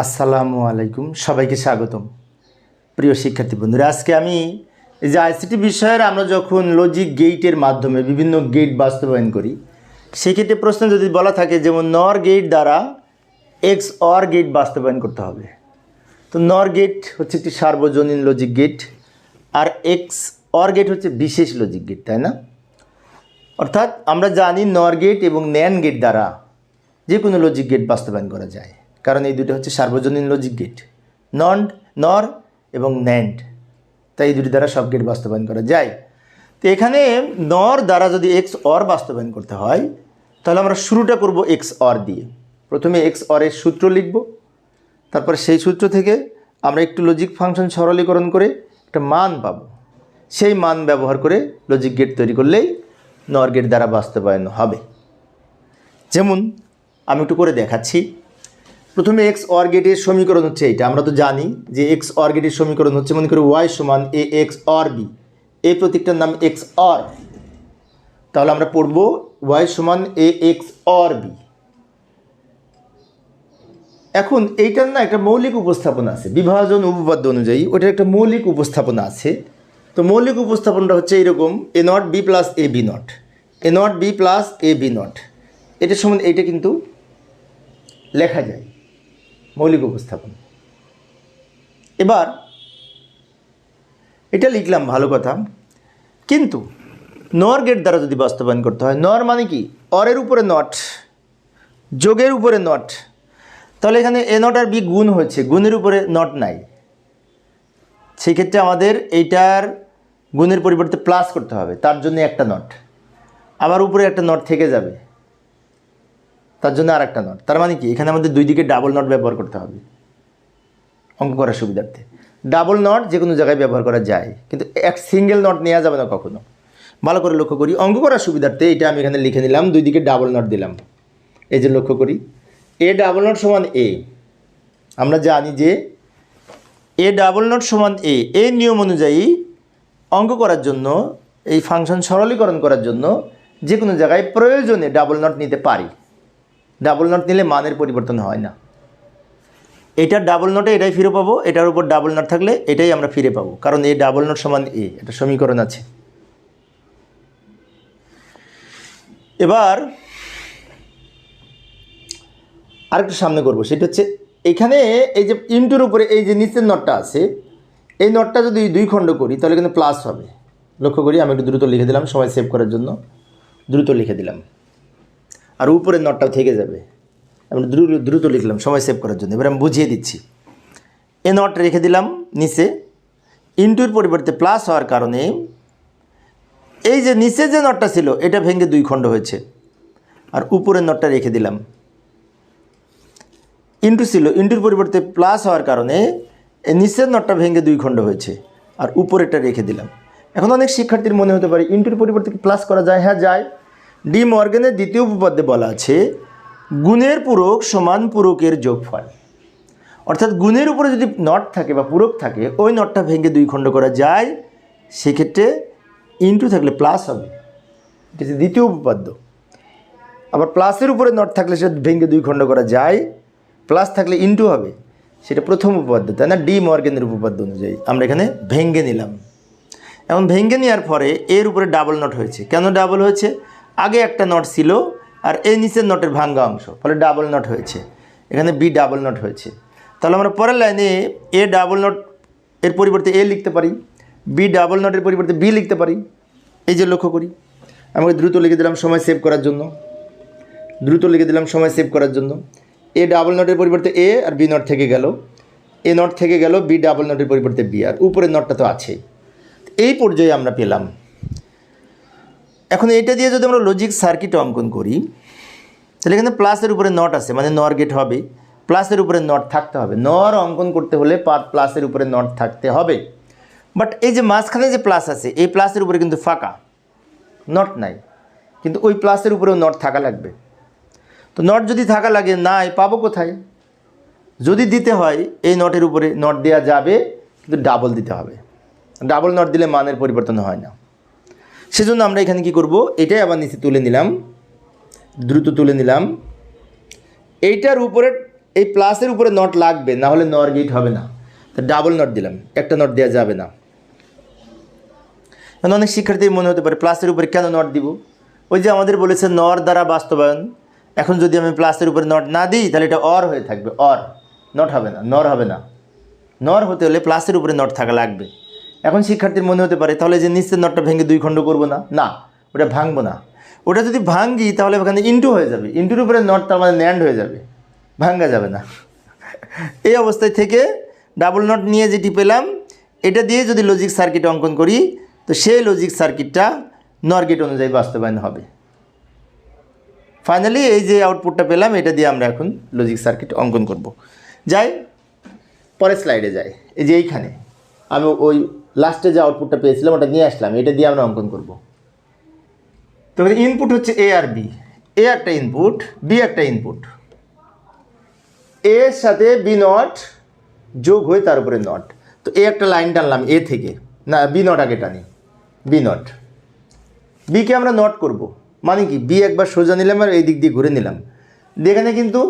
আসসালামু আলাইকুম, সবাইকে স্বাগতম। প্রিয় শিক্ষার্থী বন্ধুরা, আজকে আমি এই যে আইসিটি বিষয়ের আমরা যখন লজিক গেটের মাধ্যমে বিভিন্ন গেট বাস্তবায়ন করি, সেক্ষেত্রে প্রশ্ন যদি বলা থাকে যেমন নর গেট দ্বারা এক্স অর গেট বাস্তবায়ন করতে হবে। তো নর গেট হচ্ছে একটি সার্বজনীন লজিক গেট, আর এক্স অর গেট হচ্ছে বিশেষ লজিক গেট, তাই না? অর্থাৎ আমরা জানি নর গেট এবং ন্যান্ড গেট দ্বারা যে কোনো লজিক গেট বাস্তবায়ন করা যায়, কারণ এই দুটো হচ্ছে সার্বজনীন লজিক গেট, নর এবং ন্যান্ড, তাই এই দুটি দ্বারা সব গেট বাস্তবায়ন করা যায়। তো এখানে নর দ্বারা যদি এক্স অর বাস্তবায়ন করতে হয়, তাহলে আমরা শুরুটা করব এক্স অর দিয়ে। প্রথমে এক্স অরের সূত্র লিখব, তারপর সেই সূত্র থেকে আমরা একটু লজিক ফাংশন সরলীকরণ করে একটা মান পাব। সেই মান ব্যবহার করে লজিক গেট তৈরি করলেই নর গেট দ্বারা বাস্তবায়ন হবে। যেমন আমি একটু করে দেখাচ্ছি। প্রথমে এক্স অর গেটের সমীকরণ হচ্ছে এইটা। আমরা তো জানি যে এক্স অর গেটের সমীকরণ হচ্ছে, মনে করি ওয়াই সমান এ এক্স অর বি, এই প্রতীকটার নাম এক্স অর। তাহলে আমরা পড়ব ওয়াই সমান এ এক্স অর বি। এখন এইটার না একটা মৌলিক উপস্থাপনা আছে, বিভাজন উপপাদ্য অনুযায়ী ওটার একটা মৌলিক উপস্থাপনা আছে। তো মৌলিক উপস্থাপনটা হচ্ছে এরকম: A not B plus A B not, A not B plus A B not. এটার সমান এইটা কিন্তু লেখা যায়, মৌলিক উপস্থাপন। এবার এটা লিখলাম, ভালো কথা, কিন্তু নর গেট দ্বারা যদি বাস্তবায়ন করতে হয়, নর মানে কি? অরের উপরে নট, যোগের উপরে নট। তাহলে এখানে এ নট আর বি গুণ হচ্ছে, গুণের উপরে নট নাই। সেই ক্ষেত্রে আমাদের এইটার গুণের পরিবর্তে প্লাস করতে হবে, তার জন্য একটা নট, আবার উপরে একটা নট থেকে যাবে, তার জন্য আর একটা নট। তার মানে কি এখানে আমাদের দুই দিকে ডাবল নট ব্যবহার করতে হবে অঙ্ক করার সুবিধার্থে। ডাবল নট যে কোনো জায়গায় ব্যবহার করা যায়, কিন্তু এক সিঙ্গেল নট নেওয়া যাবে না কখনো। ভালো করে লক্ষ্য করি, অঙ্ক করার সুবিধার্থে এটা আমি এখানে লিখে নিলাম, দুই দিকে ডাবল নট দিলাম। এই যে লক্ষ্য করি, এ ডাবল নট সমান এ। আমরা জানি যে এ ডাবল নট সমান এ, এই নিয়ম অনুযায়ী অঙ্ক করার জন্য, এই ফাংশন সরলীকরণ করার জন্য যে কোনো জায়গায় প্রয়োজনে ডাবল নট নিতে পারি। ডাবল নট নিলে মানের পরিবর্তন হয় না। এটার ডাবল নটে এটাই ফিরে পাবো, এটার উপর ডাবল নট থাকলে এটাই আমরা ফিরে পাবো, কারণ এ ডাবল নট সমান এ, এটা সমীকরণ আছে। এবার আরেকটু সামনে করবো, সেটা হচ্ছে এখানে এই যে ইনটুর উপরে এই যে নিচের নটটা আছে, এই নটটা যদি দুই খণ্ড করি তাহলে কিন্তু প্লাস হবে। লক্ষ্য করি, আমি একটু দ্রুত লিখে দিলাম সময় সেভ করার জন্য, দ্রুত লিখে দিলাম, আর উপরের নটটাও থেকে যাবে। আমি দ্রুত লিখলাম সময় সেভ করার জন্য। এবার আমি বুঝিয়ে দিচ্ছি। এ নট রেখে দিলাম নিচে, ইনটুর পরিবর্তে প্লাস হওয়ার কারণে এই যে নিচে যে নটটা ছিল এটা ভেঙে দুই খণ্ড হয়েছে, আর উপরের নটটা রেখে দিলাম। ইনটু ছিল, ইনটুর পরিবর্তে প্লাস হওয়ার কারণে এই নিচের নটটা ভেঙে দুই খণ্ড হয়েছে, আর উপরেরটা রেখে দিলাম। এখন অনেক শিক্ষার্থীর মনে হতে পারে ইনটুর পরিবর্তে কি প্লাস করা যায়? হ্যাঁ, যায়। ডি মর্গানের দ্বিতীয় উপপাদ্যে বলা আছে গুণের পূরক সমান পূরকের যোগফল। অর্থাৎ গুণের উপরে যদি নট থাকে বা পূরক থাকে, ওই নটটা ভেঙে দুই খণ্ড করা যায়। সেক্ষেত্রে ইনটু থাকলে প্লাস হবে, এটা হচ্ছে দ্বিতীয় উপপাদ্য। আবার প্লাসের উপরে নট থাকলে সেটা ভেঙে দুই খণ্ড করা যায়, প্লাস থাকলে ইনটু হবে, সেটা প্রথম উপপাদ্য, তাই না? ডি মর্গানের উপপাদ্য অনুযায়ী আমরা এখানে ভেঙে নিলাম। এখন ভেঙে নেওয়ার পরে এর উপরে ডাবল নট হয়েছে। কেন ডাবল হয়েছে? আগে একটা নট ছিল আর এই নিচের নটের ভাঙ্গা অংশ, ফলে ডাবল নট হয়েছে। এখানে বি ডাবল নট হয়েছে। তাহলে আমরা পরের লাইনে এ ডাবল নট এর পরিবর্তে এ লিখতে পারি, বি ডাবল নটের পরিবর্তে বি লিখতে পারি। এই যে লক্ষ্য করি, আমাকে দ্রুত লিখে দিলাম সময় সেভ করার জন্য, এ ডাবল নটের পরিবর্তে এ, আর বি নট থেকে গেল, এ নট থেকে গেল, বি ডাবল নটের পরিবর্তে বি, আর উপরের নটটা তো আছেই। এই পর্যায়ে আমরা পেলাম। এখন এটা দিয়ে যদি আমরা লজিক সার্কিট অঙ্কন করি, তাহলে এখানে প্লাসের উপরে নট আছে, মানে নর গেট হবে, প্লাসের উপরে নট থাকতে হবে। নর অঙ্কন করতে হলে প্লাসের উপরে নট থাকতে হবে। বাট এই যে মাঝখানে যে প্লাস আছে, এই প্লাসের উপরে কিন্তু ফাঁকা, নট নাই, কিন্তু ওই প্লাসের উপরেও নট থাকা লাগবে। তো নট যদি থাকা লাগে, নাই পাবো কোথায়? যদি দিতে হয় এই নটের উপরে নট দেওয়া যাবে, কিন্তু ডাবল দিতে হবে। ডাবল নট দিলে মানের পরিবর্তন হয় না। সেজন্য আমরা এখানে কি করব, এটাই আবার নিচে তুলে নিলাম, দ্রুত তুলে নিলাম। এইটার উপরে এই প্লাসের উপরে নট লাগবে, না হলে নর গেট হবে না। তো ডাবল নট দিলাম, একটা নট দেওয়া যাবে না। অনেক শিক্ষার্থীর মনে হতে পারে প্লাসের উপরে কেন নট দিব? ওই যে আমাদের বলেছে নর দ্বারা বাস্তবায়ন। এখন যদি আমি প্লাসের উপরে নট না দিই তাহলে এটা অর হয়ে থাকবে, অর, নট হবে না, নর হবে না। নর হতে হলে প্লাসের উপরে নট থাকা লাগবে। এখন শিক্ষার্থীর মনে হতে পারে তাহলে যে নিচের নটটা ভেঙে দুই খণ্ড করবো না, না ওটা ভাঙবো না। ওটা যদি ভাঙি তাহলে ওখানে ইন্টু হয়ে যাবে, ইন্টুর উপরে নট তার মানে ন্যান্ড হয়ে যাবে, ভাঙা যাবে না। এই অবস্থায় থেকে ডাবল নট নিয়ে যেটি পেলাম এটা দিয়ে যদি লজিক সার্কিট অঙ্কন করি তো সেই লজিক সার্কিটটা নর গেট অনুযায়ী বাস্তবায়ন হবে। ফাইনালি এই যে আউটপুটটা পেলাম এটা দিয়ে আমরা এখন লজিক সার্কিট অঙ্কন করব। যাই পরের স্লাইডে যাই। এই যে এইখানে আমি ওই লাস্টে যে আউটপুটটা পেয়েছিলাম ওটা নিয়ে আসলাম, এটা দিয়ে আমরা অঙ্কন করব। তো ইনপুট হচ্ছে এ আর বি, এ একটা ইনপুট, বি একটা ইনপুট। এর সাথে বি নট যোগ হয়ে তার উপরে নট। তো এ একটা লাইন টানলাম এ থেকে, না বি নট আগে টানি, বি নট। বিকে আমরা নট করব, মানে কি বি একবার সোজা নিলাম আর এই দিক দিয়ে ঘুরে নিলাম। এখানে কিন্তু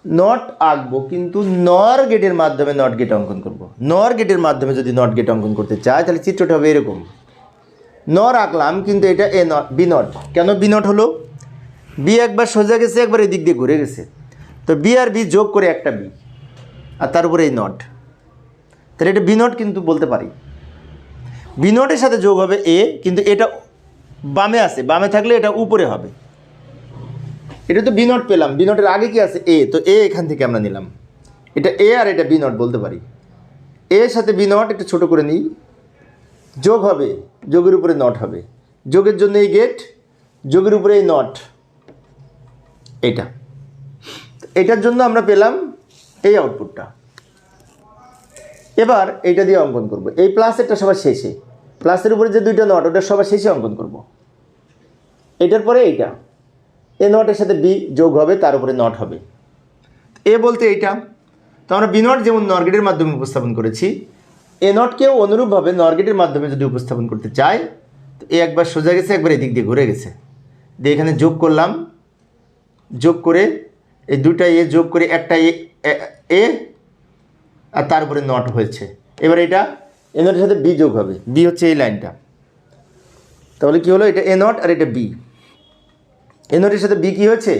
নট আঁকবো, কিন্তু নর গেটের মাধ্যমে নট গেট অঙ্কন করব। নর গেটের মাধ্যমে যদি নট গেট অঙ্কন করতে চাই তাহলে চিত্রটা হবে এরকম। নর আঁকলাম কিন্তু এটা এ নট, বি নট। কেন বি নট হলো? বি একবার সোজা গেছে, একবার এই দিক দিয়ে ঘুরে গেছে। তো বি আর বি যোগ করে একটা বি, আর তার উপরে এই নট, তাহলে এটা বি নট কিন্তু বলতে পারি। বি নটের সাথে যোগ হবে এ, কিন্তু এটা বামে আছে, বামে থাকলে এটা উপরে হবে। এটা তো বি নট পেলাম, বি নটের আগে কি আছে এ, তো এ এখান থেকে আমরা নিলাম, এটা এ আর এটা বি নট বলতে পারি। এর সাথে বি নট একটু ছোটো করে নিই, যোগ হবে, যোগের উপরে নট হবে, যোগের জন্য এই গেট, যোগের উপরে এই নট, এটা, এটার জন্য আমরা পেলাম এই আউটপুটটা। এবার এইটা দিয়ে অঙ্কন করব। এই প্লাসেরটা সবার শেষে, প্লাসের উপরে যে দুইটা নট ওটা সবার শেষে অঙ্কন করব। এটার পরে এইটা, এ নটের সাথে বি যোগ হবে, তার উপরে নট হবে। এ বলতে এইটা, তো আমরা বি নট যেমন নর গেটের মাধ্যমে উপস্থাপন করেছি, এ নটকেও অনুরূপভাবে নর গেটের মাধ্যমে যদি উপস্থাপন করতে চাই তো এ একবার সোজা গেছে, একবার এদিক দিয়ে ঘুরে গেছে, দিয়ে এখানে যোগ করলাম, যোগ করে এই দুটা এ যোগ করে একটা এ আর তার উপরে নট হয়েছে। এবার এটা এ নটের সাথে বি যোগ হবে, বি হচ্ছে এই লাইনটা, তাহলে কী হলো, এটা এ নট আর এটা বি। এ নটের সাথে বি কী হয়েছে,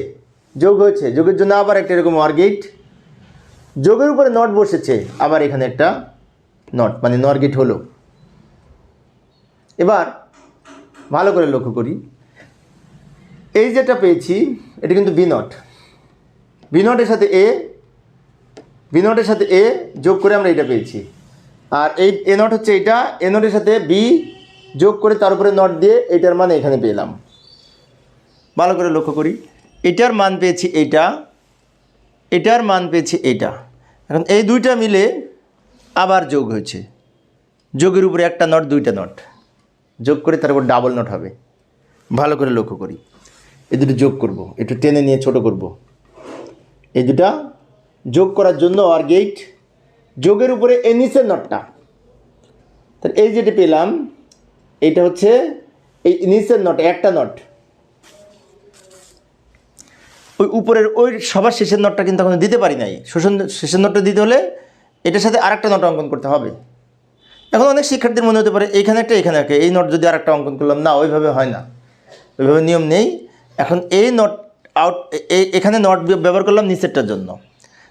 যোগ হয়েছে, যোগের জন্য আবার একটা এরকম অর গেট, যোগের উপরে নট বসেছে, আবার এখানে একটা নট, মানে নর গেট হলো। এবার ভালো করে লক্ষ্য করি, এই যেটা পেয়েছি এটা কিন্তু বি নট, বি নটের সাথে এ, বি নটের সাথে এ যোগ করে আমরা এটা পেয়েছি। আর এই এ নট হচ্ছে এইটা, এ নটের সাথে বি যোগ করে তার উপরে নট দিয়ে এটার মান এখানে পেলাম। ভালো করে লক্ষ্য করি, এটার মান পেয়েছি এইটা, এটার মান পেয়েছি এইটা। এখন এই দুইটা মিলে আবার যোগ হয়েছে, যোগের উপরে একটা নট, দুইটা নট যোগ করে তার উপর ডাবল নট হবে। ভালো করে লক্ষ্য করি, এই দুটো যোগ করব, একটু টেনে নিয়ে ছোট করব। এই দুটা যোগ করার জন্য অর গেট, যোগের উপরে এ নিচের নটটা, তাহলে এই যেটা পেলাম এইটা হচ্ছে এই নিচের নট, একটা নট, ওই উপরের ওই সবার শেষের নটটা কিন্তু এখন দিতে পারি নাই। শেষের নটটা দিতে হলে এটার সাথে আরেকটা নট অঙ্কন করতে হবে। এখন অনেক শিক্ষার্থীর মনে হতে পারে এইখানে একটা, এখানে একটা, এই নট যদি আরেকটা অঙ্কন করলাম, না ওইভাবে হয় না, ওইভাবে নিয়ম নেই। এখন এই নট আউট, এখানে নট ব্যবহার করলাম নিচেরটার জন্য,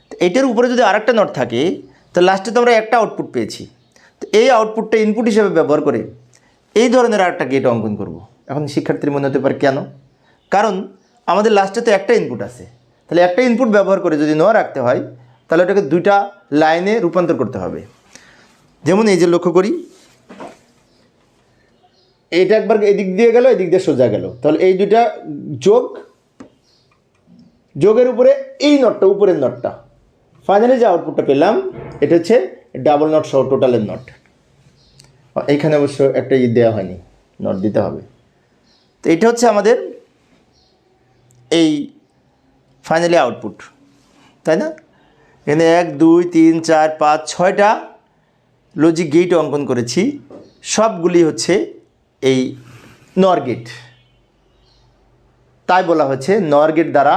তো এইটার উপরে যদি আরেকটা নট থাকে তো লাস্টে তো আমরা একটা আউটপুট পেয়েছি, তো এই আউটপুটটা ইনপুট হিসেবে ব্যবহার করে এই ধরনের আরেকটা গেট অঙ্কন করব। এখন শিক্ষার্থীর মনে হতে পারে কেন? কারণ আমাদের লাস্টে তো একটা ইনপুট আছে, তাহলে একটা ইনপুট ব্যবহার করে যদি নট রাখতে হয় তাহলে ওটাকে দুইটা লাইনে রূপান্তর করতে হবে। যেমন এই যে লক্ষ্য করি, এইটা একবার এদিক দিয়ে গেল, এদিক দিয়ে সোজা গেল, তাহলে এই দুইটা যোগ, যোগের উপরে এই নটটা, উপরের নটটা, ফাইনালি যে আউটপুটটা পেলাম এটা হচ্ছে ডাবল নট সহ টোটালের নট। এইখানে অবশ্য একটা দেওয়া হয়নি, নট দিতে হবে। তো এটা হচ্ছে আমাদের এই ফাইনালি আউটপুট, তাই না? এখানে 1 2 3 4 5 6টা লজিক গেট অঙ্কন করেছি, সবগুলি হচ্ছে এই নর গেট, তাই বলা হচ্ছে নর গেট দ্বারা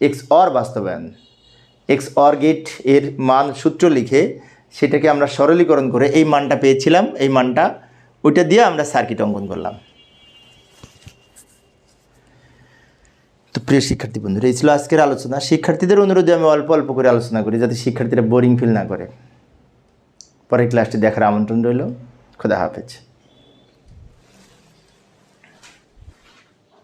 এক্স অর বাস্তবায়ন। এক্স অর গেট এর মান সূত্র লিখে সেটাকে আমরা সরলীকরণ করে এই মানটা পেয়েছিলাম, এই মানটা ওইটা দিয়ে আমরা সার্কিট অঙ্কন করলাম। তো প্রিয় শিক্ষার্থী বন্ধুরা, এই ছিল আজকের আলোচনা। শিক্ষার্থীদের অনুরোধে আমি অল্প অল্প করে আলোচনা করি যাতে শিক্ষার্থীরা বোরিং ফিল না করে। পরের ক্লাসটি দেখার আমন্ত্রণ রইল। খোদা হাফেজ।